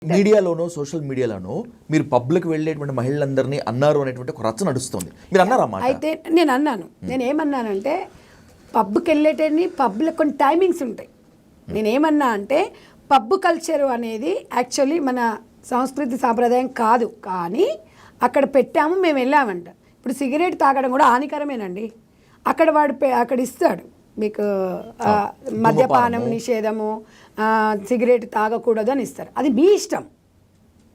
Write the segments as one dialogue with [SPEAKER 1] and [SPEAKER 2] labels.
[SPEAKER 1] మీడియాలోనో social మీడియాలోనో మీరు public వెళ్ళేటువంటి మహిళలందరినీ అన్నారు అనేటువంటి ఒక రచ్చ నడుస్తుంది. మీరు అన్నారా మాట?
[SPEAKER 2] అయితే నేను అన్నాను. నేను ఏమన్నానంటే పబ్కి వెళ్ళేటని పబ్లో కొన్ని టైమింగ్స్ ఉంటాయి. నేనేమన్నా అంటే పబ్ కల్చర్ అనేది యాక్చువల్లీ మన సంస్కృతి సాంప్రదాయం కాదు, కానీ అక్కడ పెట్టాము, మేము వెళ్ళామంట. ఇప్పుడు సిగరెట్ తాగడం కూడా హానికరమేనండి. అక్కడ వాడు అక్కడ ఇస్తాడు మీకు మద్యపానం నిషేధము, సిగరెట్ తాగకూడదు అని ఇస్తారు. అది మీ ఇష్టం.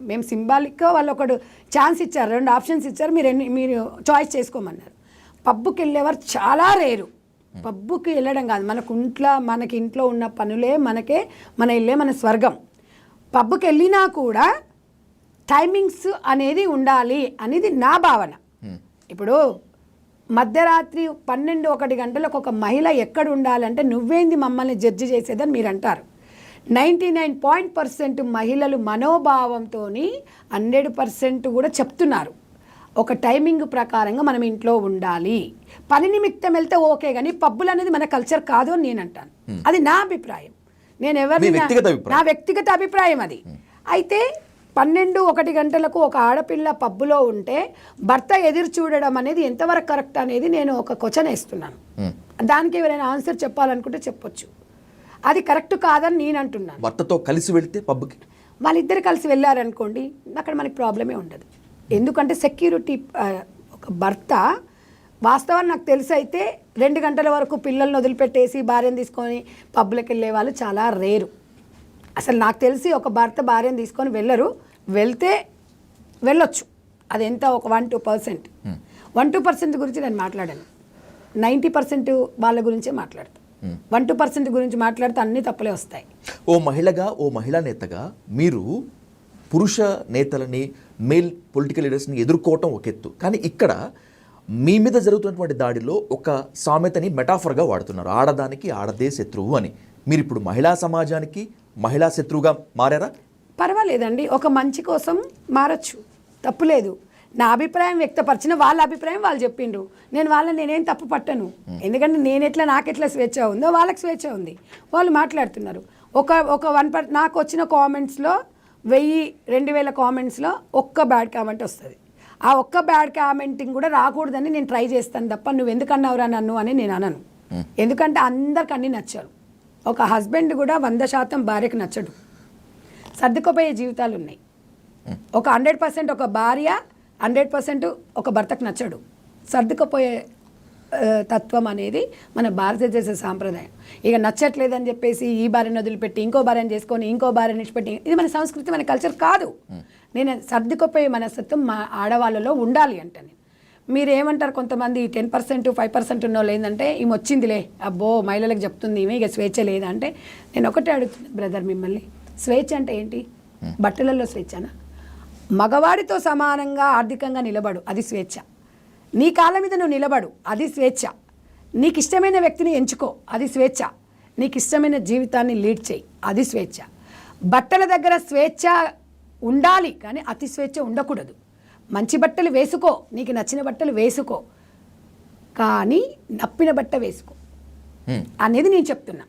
[SPEAKER 2] మేము సింబాలిక్గా వాళ్ళు ఒకడు ఛాన్స్ ఇచ్చారు, 2 ఆప్షన్స్ ఇచ్చారు, మీరు చాయిస్ చేసుకోమన్నారు. పబ్బుకి వెళ్ళేవారు చాలా రేరు. పబ్బుకి వెళ్ళడం కాదు, మనకి ఇంట్లో ఉన్న పనులే మన ఇల్లే మన స్వర్గం. పబ్బుకి వెళ్ళినా కూడా టైమింగ్స్ అనేది ఉండాలి అనేది నా భావన. ఇప్పుడు మధ్యరాత్రి 12-1 గంటలకు ఒక మహిళ ఎక్కడ ఉండాలంటే నువ్వేంది మమ్మల్ని జడ్జి చేసేదని మీరు అంటారు. 99% మహిళలు మనోభావంతో 100% కూడా చెప్తున్నారు. ఒక టైమింగ్ ప్రకారంగా మనం ఇంట్లో ఉండాలి. పని నిమిత్తం వెళ్తే ఓకే, కానీ పబ్బులు అనేది మన కల్చర్ కాదు అని నేను అంటాను. అది నా అభిప్రాయం. నా వ్యక్తిగత అభిప్రాయం అది. అయితే 12-1 గంటలకు ఒక ఆడపిల్ల పబ్బులో ఉంటే భర్త ఎదురు చూడడం అనేది ఎంతవరకు కరెక్ట్ అనేది నేను ఒక క్వశ్చన్ వేస్తున్నాను. దానికి ఎవరైనా ఆన్సర్ చెప్పాలనుకుంటే చెప్పొచ్చు. అది కరెక్ట్ కాదని నేను అంటున్నాను.
[SPEAKER 1] భర్తతో కలిసి వెళ్తే పబ్కి
[SPEAKER 2] వాళ్ళిద్దరు కలిసి వెళ్ళారనుకోండి, అక్కడ మనకి ప్రాబ్లమే ఉండదు. ఎందుకంటే సెక్యూరిటీ ఒక భర్త వాస్తవాన్ని నాకు తెలిసి అయితే 2 గంటల వరకు పిల్లల్ని వదిలిపెట్టేసి భార్యను తీసుకొని పబ్లకు వెళ్ళే వాళ్ళు చాలా రేరు. అసలు నాకు తెలిసి ఒక భర్త భార్యను తీసుకొని వెళ్తే వెళ్ళొచ్చు. అది ఎంత ఒక 1-2%. 1-2% గురించి నేను మాట్లాడాను. 90% వాళ్ళ గురించే మాట్లాడతాను. 1-2% గురించి మాట్లాడితే అన్ని తప్పులే వస్తాయి.
[SPEAKER 1] ఓ మహిళా నేతగా మీరు పురుష నేతలని, మేల్ పొలిటికల్ లీడర్స్ని ఎదుర్కోవటం ఒక ఎత్తు, కానీ ఇక్కడ మీ మీద జరుగుతున్నటువంటి దాడిలో ఒక సామెతని మెటాఫర్గా వాడుతున్నారు, ఆడదానికి ఆడదే శత్రువు అని. మీరు ఇప్పుడు మహిళా సమాజానికి మహిళా శత్రువుగా మారారా?
[SPEAKER 2] పర్వాలేదండి, ఒక మంచి కోసం మారచ్చు, తప్పులేదు. నా అభిప్రాయం వ్యక్తపరిచిన వాళ్ళ అభిప్రాయం వాళ్ళు చెప్పిండ్రు, నేనేం తప్పు పట్టను. ఎందుకంటే నాకెట్లా స్వేచ్ఛ ఉందో వాళ్ళకి స్వేచ్ఛ ఉంది. వాళ్ళు మాట్లాడుతున్నారు. నాకు వచ్చిన కామెంట్స్లో 1000-2000 కామెంట్స్లో ఒక్క బ్యాడ్ కామెంట్ వస్తుంది. ఆ ఒక్క బ్యాడ్ కామెంటింగ్ కూడా రాకూడదని నేను ట్రై చేస్తాను తప్ప నువ్వు ఎందుకన్నావురా నన్ను అని నేను అనను. ఎందుకంటే అందరికి అన్నీ నచ్చారు. ఒక హస్బెండ్ కూడా 100% భార్యకు నచ్చడు. సర్దుకుపోయే జీవితాలు ఉన్నాయి. ఒక 100% ఒక భార్య 100% ఒక భర్తకు నచ్చడు. సర్దుకుపోయే తత్వం అనేది మన భారతదేశ సాంప్రదాయం. ఇక నచ్చట్లేదని చెప్పేసి ఈ భార్యను వదిలిపెట్టి ఇంకో భార్యను చేసుకొని ఇంకో భార్యను విడిచిపెట్టి, ఇది మన సంస్కృతి, మన కల్చర్ కాదు. నేను సర్దుకుపోయే మనస్తత్వం మా ఆడవాళ్ళలో ఉండాలి అంటాను. మీరు ఏమంటారు, కొంతమంది 10%, 5% ఉన్న వాళ్ళు ఏంటంటే ఈమె వచ్చిందిలే, అబ్బో మహిళలకు చెప్తుంది ఈమె, ఇక స్వేచ్ఛ లేదా అంటే, నేను ఒకటే అడుగుతున్నాను బ్రదర్ మిమ్మల్ని, స్వేచ్ఛ అంటే ఏంటి? బట్టలలో స్వేచ్ఛనా? మగవాడితో సమానంగా ఆర్థికంగా నిలబడు, అది స్వేచ్ఛ. నీ కాళ్ళ మీద నువ్వు నిలబడు, అది స్వేచ్ఛ. నీకు ఇష్టమైన వ్యక్తిని ఎంచుకో, అది స్వేచ్ఛ. నీకు ఇష్టమైన జీవితాన్ని లీడ్ చేయి, అది స్వేచ్ఛ. బట్టల దగ్గర స్వేచ్ఛ ఉండాలి, కానీ అతి స్వేచ్ఛ ఉండకూడదు. మంచి బట్టలు వేసుకో, నీకు నచ్చిన బట్టలు వేసుకో, కానీ నప్పిన బట్ట వేసుకో అనేది నేను చెప్తున్నా.